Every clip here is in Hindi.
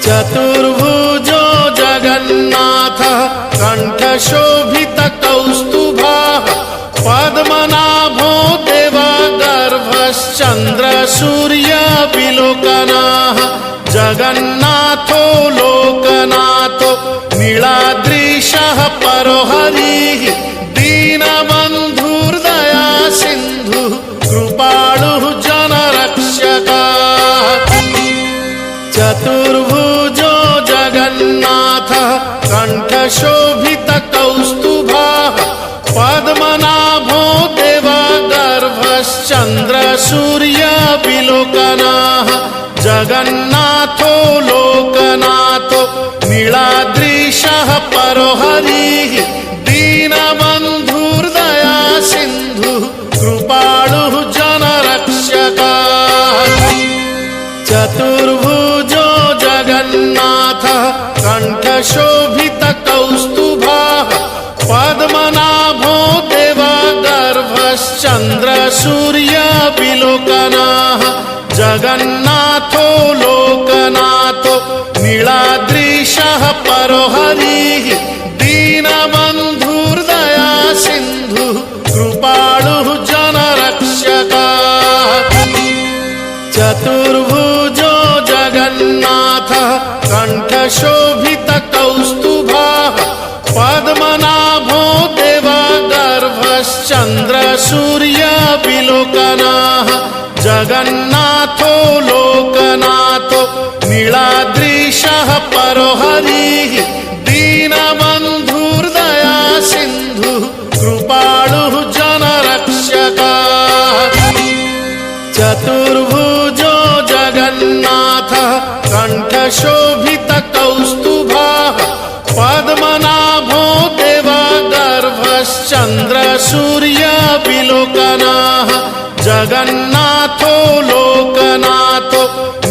चतुर्भुजो जगन्नाथः कण्ठशोभितकौस्तुभः पद्मनाभो देवगर्भश्चन्द्रसूर्यविलोकनः जगन्नाथो लोकनाथो नीलाद्रीशः परो हरिः दीनबन्धुर्दया सिन्धुः कृपालुः जनरक्षकः। चतुर्भुजो जगन्नाथः कण्ठशोभितकौस्तुभः पद्मनाभो देवगर्भश्चन्द्रसूर्यविलोकनः जगन्नाथो लोकनाथो नीलाद्रीशः परो हरिः दीनबन्धुर्दया सिन्धुः कृपालुः जनरक्षकः। चतुर्भुजो जगन्नाथः कण्ठशोभितकौस्तुभः पद्मनाभो देवगर्भश्चन्द्रसूर्यविलोकनः जगन्नाथो लोकनाथो नीलाद्रीशः परो हरिः दीनबन्धुर्दया सिन्धुः कृपालुः जनरक्षकः। चतुर्भुजो जगन्नाथः कण्ठशोभितकौस्तुभः पद्मनाभो देवगर्भश्चन्द्रसूर्यविलोकनः जगन्नाथो लोकनाथो नीलाद्रीशः परो हरिः दीनबन्धुर्दया सिन्धुः कृपालुः जनरक्षकः। चतुर्भुजो जगन्नाथः कण्ठशोभितकौस्तुभः पद्मनाभो देवगर्भश्चन्द्रसूर्यविलोकनः जगन्नाथो लोकनाथो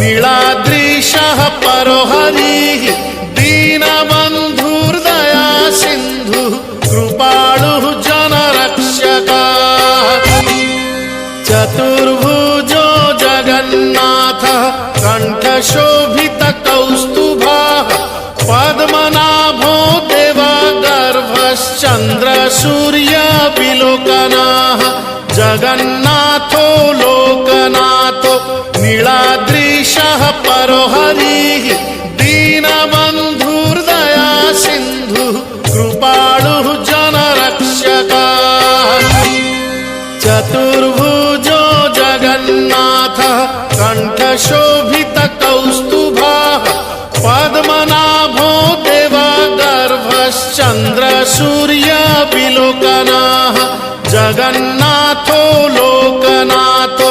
नीलाद्रीशः परो हरिः दीनबन्धुर्दया सिन्धुः कृपालुः जनरक्षकः। चतुर्भुजो जगन्नाथः कण्ठशोभितकौस्तुभः पद्मनाभो देवगर्भश्चन्द्रसूर्यविलोकनः जगन्नाथो लोकनाथो नीलाद्रीशः परो हरिः दीनबन्धुर्दया सिन्धुः कृपालुः जनरक्षकः। चतुर्भुजो जगन्नाथः कण्ठशोभितकौस्तुभः पद्मनाभो देवगर्भश्चन्द्रसूर्यविलोकनः जगन्नाथो लोकनाथो